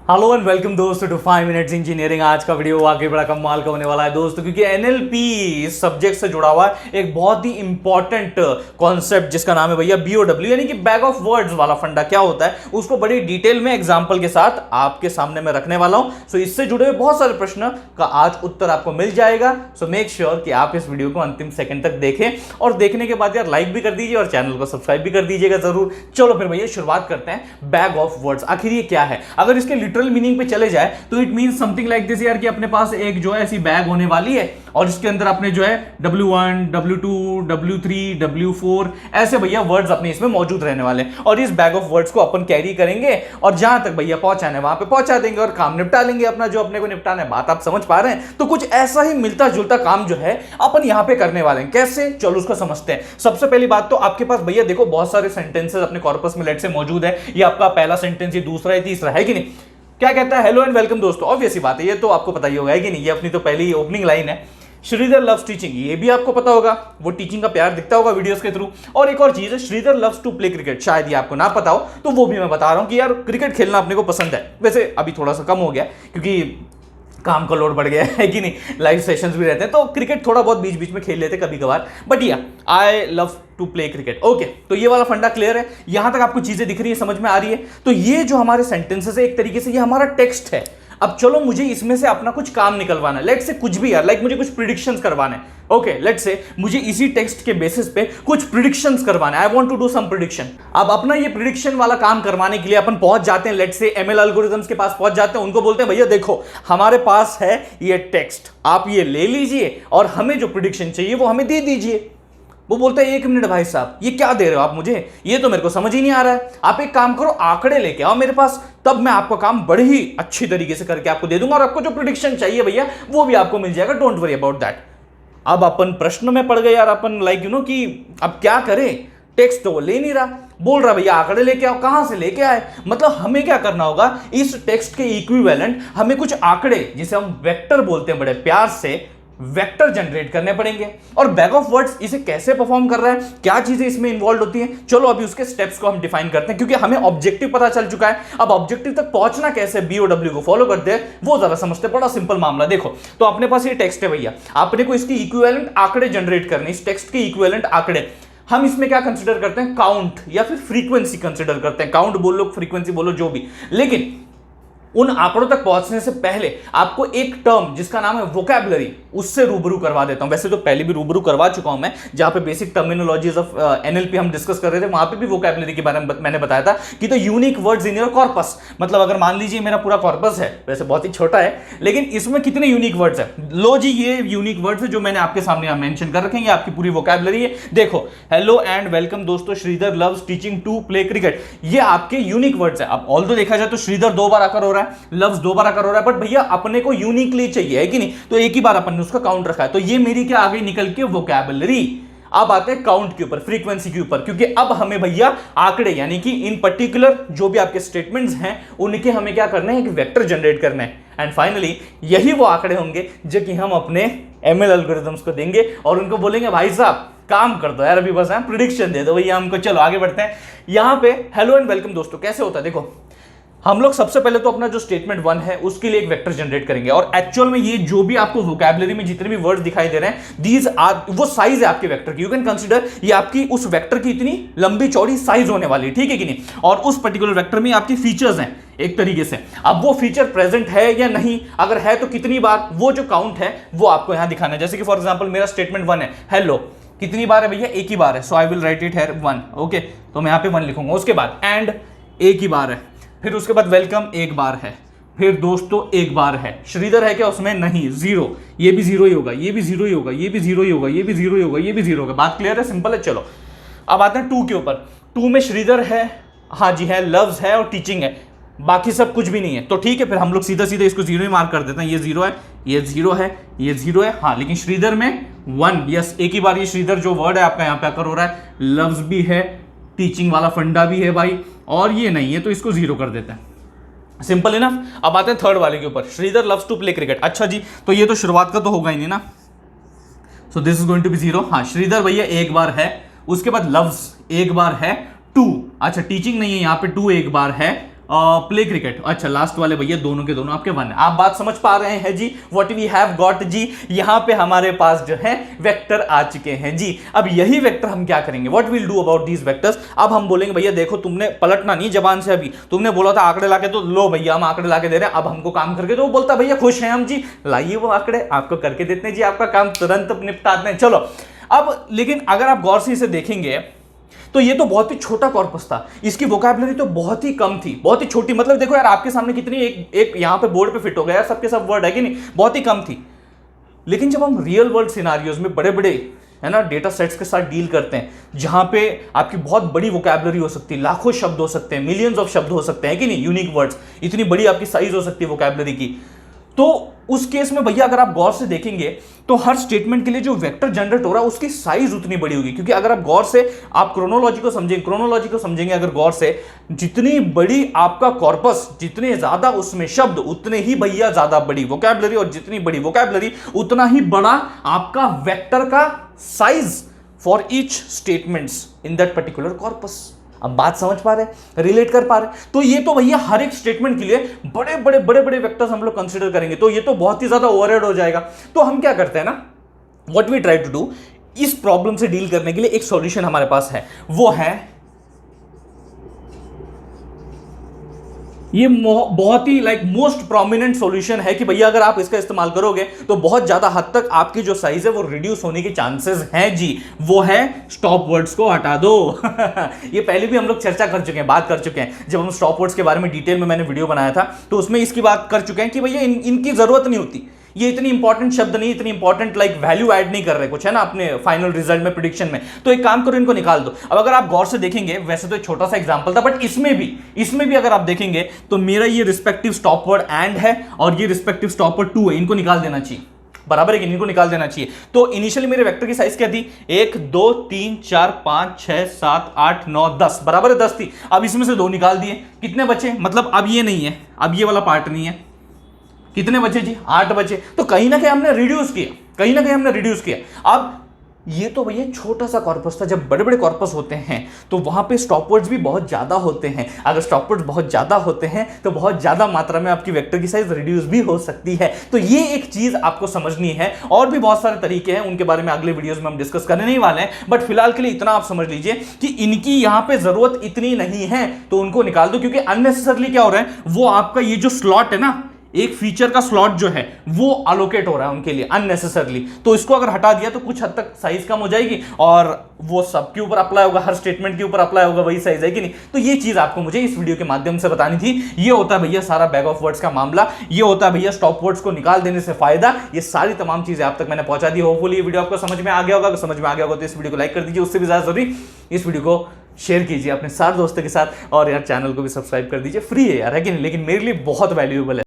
Hello and welcome दोस्तों to 5 minutes engineering. आज का वीडियो वाकई बड़ा कमाल का होने वाला है दोस्तों, क्योंकि एनएलपी इस सब्जेक्ट से जुड़ा हुआ है एक बहुत ही इंपॉर्टेंट कॉन्सेप्ट जिसका नाम है भैया बीओडब्ल्यू, यानी कि बैग ऑफ वर्ड्स वाला फंडा क्या होता है उसको बड़ी डिटेल में एग्जांपल के साथ आपके सामने मैं रखने वाला हूं। सो इससे जुड़े हुए बहुत सारे प्रश्न का आज उत्तर आपको मिल जाएगा। सो मेक श्योर कि आप इस वीडियो को अंतिम सेकंड तक देखें और देखने के बाद यार लाइक भी कर दीजिए और चैनल को सब्सक्राइब भी कर दीजिएगा जरूर। चलो फिर भैया शुरुआत करते हैं। बैग ऑफ वर्ड्स आखिर ये क्या है? अगर इसके लिटरल मीनिंग पे चले जाए तो it mean something like this यार कि अपने पास एक जो है ऐसी बैग होने वाली है और इसके अंदर अपने जो है W1, W2, W3, W4 ऐसे भैया वर्ड्स अपने इसमें मौजूद रहने वाले हैं और इस बैग ऑफ वर्ड्स को अपन कैरी करेंगे और जहां तक भैया पहुंचाना है वहां पे पहुंचा देंगे और काम निपटा लेंगे अपना जो अपने को निपटाना है। बात आप समझ पा रहे हैं? तो कुछ ऐसा ही मिलता जुलता काम जो है अपन यहां पे करने वाले हैं। कैसे? चलो उसको समझते हैं। सबसे पहली बात तो आपके पास भैया देखो बहुत सारे सेंटेंसेस अपने कॉर्पस में लेट से मौजूद है। ये आपका पहला सेंटेंस, ये दूसरा है, तीसरा है कि नहीं? क्या कहता है? हेलो एंड वेलकम दोस्तों। ऑब्वियस ही बात है, ये तो आपको पता ही होगा है कि नहीं? ये अपनी तो पहली ओपनिंग लाइन है। श्रीधर लव्स टीचिंग, ये भी आपको पता होगा, वो टीचिंग का प्यार दिखता होगा वीडियोस के थ्रू। और एक और चीज है, Shridhar loves to play cricket, शायद ये आपको ना पता हो तो वो भी मैं बता रहा हूं कि यार क्रिकेट खेलना अपने को पसंद है। वैसे अभी थोड़ा सा कम हो गया क्योंकि काम का लोड बढ़ गया है कि नहीं, लाइव सेशंस भी रहते हैं तो क्रिकेट थोड़ा बहुत बीच बीच में खेल लेते कभी कभार, बट या I love to play cricket. Okay, तो ये वाला फंडा क्लियर है? यहां तक आपको चीजें दिख रही है, समझ में आ रही है? तो ये जो हमारे सेंटेंसेस है एक तरीके से ये हमारा टेक्स्ट है। अब चलो मुझे इसमें से अपना कुछ काम निकलवाना है, लेट से कुछ भी यार, लाइक मुझे कुछ प्रिडिक्शंस करवाने हैं। ओके, लेट से मुझे इसी टेक्स्ट के बेसिस पे कुछ प्रिडिक्शंस करवाने हैं। I want to do some prediction. अब अपना ये प्रिडिक्शन वाला काम करवाने के लिए अपन पहुंच जाते हैं, लेट से एमएल एल्गोरिथम्स के पास पहुंच जाते हैं। उनको बोलते हैं भैया देखो हमारे पास है ये टेक्स्ट, आप ये ले लीजिए और हमें जो प्रिडिक्शन चाहिए वो हमें दे दीजिए। वो बोलता है एक मिनट भाई साहब, ये क्या दे रहे हो आप मुझे? ये तो मेरे को समझ ही नहीं आ रहा है। आप एक काम करो, आंकड़े लेके आओ मेरे पास, तब मैं आपका काम बड़ी ही अच्छी तरीके से करके आपको दे दूंगा और आपको जो प्रेडिक्शन चाहिए भैया वो भी आपको मिल जाएगा। Don't worry about that. अब अपन प्रश्न में पड़ गए यार, अपन लाइक यू नो कि अब क्या करें? टेक्स्ट तो वो ले नहीं रहा, बोल रहा भैया आंकड़े लेके आओ। कहां से लेके आए? मतलब हमें क्या करना होगा, इस टेक्स्ट के इक्विवेलेंट हमें कुछ आंकड़े जिसे हम वेक्टर बोलते हैं बड़े प्यार से, वेक्टर जनरेट करने पड़ेंगे। और बैग ऑफ वर्ड्स इसे कैसे परफॉर्म कर रहा है, क्या चीजें इसमें इन्वॉल्व होती हैं, चलो अभी उसके स्टेप्स को हम डिफाइन करते हैं, क्योंकि हमें ऑब्जेक्टिव पता चल चुका है। अब ऑब्जेक्टिव तक पहुंचना कैसे, बीओडब्ल्यू को फॉलो करते हैं, वो जरा समझते हैं। बड़ा सिंपल मामला देखो, तो अपने पास ये टेक्स्ट है भैया, आपने को इसकी इक्विवेलेंट आंकड़े जनरेट करने, इस टेक्स्ट के इक्विवेलेंट आंकड़े हम इसमें क्या कंसिडर करते हैं? काउंट या फिर फ्रीक्वेंसी कंसिडर करते हैं। काउंट बोलो, फ्रीक्वेंसी बोलो, जो भी। लेकिन उन आंकड़ों तक पहुंचने से पहले आपको एक टर्म जिसका नाम है वोकैबुलरी, उससे रूबरू करवा देता हूं। वैसे तो पहले भी रूबरू करवा चुका हूं मैं, जहां पे बेसिक टर्मिनोलॉजीज ऑफ एनएलपी हम डिस्कस कर रहे थे, वहां पे भी वोकैबुलरी के बारे में मैंने बताया था कि the unique words in your corpus. मतलब अगर मान लीजिए मेरा पूरा कॉर्पस है, वैसे बहुत ही छोटा है, लेकिन इसमें कितने यूनिक वर्ड्स है? लो जी, ये यूनिक वर्ड्स है जो मैंने आपके सामने मेंशन कर रखे हैं, आपकी पूरी वोकैबुलरी है। देखो, हेलो एंड वेलकम दोस्तों, Shridhar loves teaching to play cricket, ये आपके यूनिक वर्ड्स है। अब ऑल्दो देखा जाए तो श्रीधर 2 बार आकर हो रहा है, लव्स 2 बार आकर हो रहा है, बट भैया अपने को यूनिकली चाहिए है कि नहीं? तो एक ही बार अपन ने उसका काउंट रखा है, तो ये मेरी क्या आ गई निकल के वोकैबुलरी। अब आते हैं काउंट के ऊपर, फ्रीक्वेंसी के ऊपर, क्योंकि अब हमें भैया आंकड़े यानी कि इन पर्टिकुलर जो भी आपके स्टेटमेंट्स हैं उनके हमें क्या करना है, एक वेक्टर जनरेट करना है। एंड फाइनली यही वो आंकड़े होंगे जो कि हम अपने एमएल एल्गोरिथम्स को देंगे और उनको बोलेंगे भाई साहब काम कर दो यार, अभी बस प्रेडिक्शन दे दो भैया हमको। चलो आगे बढ़ते हैं। यहां पे हेलो एंड वेलकम दोस्तों कैसे होता है? देखो, हम लोग सबसे पहले तो अपना जो स्टेटमेंट 1 है उसके लिए एक वेक्टर जनरेट करेंगे और एक्चुअल में ये जो भी आपको वोकैबुलरी में जितने भी वर्ड दिखाई दे रहे हैं, दीज आर, वो साइज है आपके वेक्टर की। यू कैन कंसीडर ये आपकी उस वेक्टर की इतनी लंबी चौड़ी साइज होने वाली है, ठीक है कि नहीं? और उस पर्टिकुलर वेक्टर में आपकी फीचर्स हैं एक तरीके से। अब वो फीचर प्रेजेंट है या नहीं, अगर है तो कितनी बार, वो जो काउंट है वो आपको यहां दिखाना है। जैसे कि फॉर एग्जाम्पल मेरा स्टेटमेंट 1 है, हेलो, कितनी बार है भैया? एक ही बार है, so I will write it here 1। Okay, तो मैं यहां पे 1 लिखूंगा। उसके बाद एंड, एक ही बार है। फिर उसके बाद वेलकम, एक बार है। फिर दोस्तों, एक बार है। श्रीधर है क्या उसमें? नहीं, 0। ये भी 0 ही होगा, ये भी 0 ही होगा, ये भी 0 ही होगा, ये भी 0 ही होगा, ये भी 0 होगा। बात क्लियर है? सिंपल है। चलो अब आते हैं 2 के ऊपर। 2 में श्रीधर है, हाँ जी है, लव्स है और टीचिंग है, बाकी सब कुछ भी नहीं है। तो ठीक है, फिर हम लोग सीधा सीधा इसको 0 ही मार्क कर देते हैं। ये 0 है, ये 0 है, ये 0 है, हाँ, लेकिन श्रीधर में 1, यस, एक ही बार। ये श्रीधर जो वर्ड है आपका यहाँ पे आकर हो रहा है, लव्स भी है, टीचिंग वाला फंडा भी है भाई, और ये नहीं है, तो इसको 0 कर देते हैं। Simple enough. अब आते हैं थर्ड वाले के ऊपर, Shridhar loves to play cricket. अच्छा जी, तो ये तो शुरुआत का तो होगा ही नहीं ना, so this is going to be 0। हाँ, श्रीधर भैया एक बार है, उसके बाद लव्स एक बार है, 2, अच्छा टीचिंग नहीं है यहाँ पे, 2 एक बार है, प्ले क्रिकेट, अच्छा लास्ट वाले भैया दोनों के दोनों आपके 1 है। आप बात समझ पा रहे हैं जी, व्हाट वी हैव गॉट जी, यहां पे हमारे पास जो है वेक्टर आ चुके हैं जी। अब यही वेक्टर हम क्या करेंगे, what will do about these vectors. अब हम बोलेंगे भैया देखो तुमने पलटना नहीं जबान से, अभी तुमने बोला था आंकड़े लाके, तो लो भैया हम आंकड़े लाके दे रहे हैं, अब हमको काम करके दो। वो बोलता भैया खुश हैं हम जी, लाइए वो आंकड़े आपको करके देते हैं जी, आपका काम तुरंत निपटाते हैं। चलो अब लेकिन अगर आप गौर से इसे देखेंगे तो ये तो बहुत ही छोटा कॉर्पस था, इसकी वोकैबुलरी तो बहुत ही कम थी, बहुत ही छोटी। मतलब देखो यार आपके सामने कितनी एक यहां पे बोर्ड पे फिट हो गया यार, सबके सब वर्ड है कि नहीं, बहुत ही कम थी। लेकिन जब हम रियल वर्ल्ड सिनारियोज में बड़े बड़े है ना डेटा सेट्स के साथ डील करते हैं, जहां पे आपकी बहुत बड़ी वोकैबुलरी हो सकती है, लाखों शब्द हो सकते हैं, मिलियंस ऑफ शब्द हो सकते हैं कि नहीं, यूनिक वर्ड्स, इतनी बड़ी आपकी साइज हो सकती है वोकैबुलरी की, तो उस केस में भैया अगर आप गौर से देखेंगे तो हर स्टेटमेंट के लिए जो वेक्टर जनरेट हो रहा है उसकी साइज उतनी बड़ी होगी। क्योंकि अगर आप गौर से आप क्रोनोलॉजी को समझेंगे अगर गौर से, जितनी बड़ी आपका कॉर्पस, जितने ज्यादा उसमें शब्द, उतने ही भैया ज्यादा बड़ी वोकैबुलरी, और जितनी बड़ी वोकैबुलरी उतना ही बड़ा आपका वेक्टर का size for each statements in that particular corpus. अब बात समझ पा रहे हैं, रिलेट कर पा रहे हैं। तो ये तो भैया हर एक स्टेटमेंट के लिए बड़े बड़े वेक्टर्स हम लोग कंसीडर करेंगे, तो ये तो बहुत ही ज्यादा ओवरहेड हो जाएगा। तो हम क्या करते हैं ना, what we try to do, इस प्रॉब्लम से डील करने के लिए एक सॉल्यूशन हमारे पास है, वो है ये बहुत ही मोस्ट प्रोमिनेंट सॉल्यूशन है कि भैया अगर आप इसका इस्तेमाल करोगे तो बहुत ज्यादा हद तक आपकी जो साइज है वो रिड्यूस होने के चांसेस हैं जी। वो है स्टॉप वर्ड्स को हटा दो। ये पहले भी हम लोग चर्चा कर चुके हैं, बात कर चुके हैं, जब हम स्टॉप वर्ड्स के बारे में डिटेल में मैंने वीडियो बनाया था तो उसमें इसकी बात कर चुके हैं कि भैया इनकी जरूरत नहीं होती, ये इतनी इंपॉर्टेंट शब्द नहीं, इतनी इंपॉर्टेंट वैल्यू ऐड नहीं कर रहे कुछ, है ना, अपने फाइनल रिजल्ट में, प्रेडिक्शन में। तो एक काम करो, इनको निकाल दो। अब अगर आप गौर से देखेंगे, वैसे तो एक छोटा सा एग्जांपल था, बट इसमें भी अगर आप देखेंगे तो मेरा ये रिस्पेक्टिव स्टॉप वर्ड एंड है और ये रिस्पेक्टिव स्टॉप वर्ड 2 है, इनको निकाल देना चाहिए, बराबर है कि इनको निकाल देना चाहिए। तो इनिशियली मेरे वेक्टर की साइज क्या थी, 1 2 3 4 5 6 7 8 9 10, बराबर है 10 थी। अब इसमें से 2 निकाल दिए, कितने बचे, मतलब अब ये नहीं है, अब ये वाला पार्ट नहीं है, कितने बचे जी, 8 बचे। तो कहीं ना कहीं हमने रिड्यूस किया, अब ये तो भैया छोटा सा कॉर्पस था। जब बड़े बड़े कॉर्पस होते हैं तो वहां पे स्टॉप वर्ड्स भी बहुत ज्यादा होते हैं। अगर स्टॉप वर्ड्स बहुत ज्यादा होते हैं तो बहुत ज्यादा मात्रा में आपकी वेक्टर की साइज रिड्यूस भी हो सकती है। तो ये एक चीज आपको समझनी है, और भी बहुत सारे तरीके हैं, उनके बारे में अगले वीडियोस में हम डिस्कस करने नहीं वाले हैं, बट फिलहाल के लिए इतना आप समझ लीजिए कि इनकी यहां पे जरूरत इतनी नहीं है, तो उनको निकाल दो। क्योंकि अननेसेसरली क्या हो रहा है, वो आपका ये जो स्लॉट है ना, एक फीचर का स्लॉट जो है वो अलोकेट हो रहा है उनके लिए अननेसेसरली, तो इसको अगर हटा दिया तो कुछ हद तक साइज कम हो जाएगी और वो सबके ऊपर अप्लाई होगा, हर स्टेटमेंट के ऊपर अप्लाई होगा, वही साइज है कि नहीं। तो ये चीज आपको मुझे इस वीडियो के माध्यम से बतानी थी। ये होता है भैया सारा बैग ऑफ वर्ड्स का मामला, ये होता है भैया स्टॉप वर्ड्स को निकाल देने से फायदा। ये सारी तमाम चीजें आप तक मैंने पहुंचा दी। होपफुली ये वीडियो आपको समझ में आ गया होगा। अगर समझ में आ गया होगा तो इस वीडियो को लाइक कर दीजिए, उससे भी ज्यादा जरूरी इस वीडियो को शेयर कीजिए अपने सारे दोस्तों के साथ, और यार चैनल को भी सब्सक्राइब कर दीजिए, फ्री है यार, है कि नहीं, लेकिन मेरे लिए बहुत वैल्यूएबल है।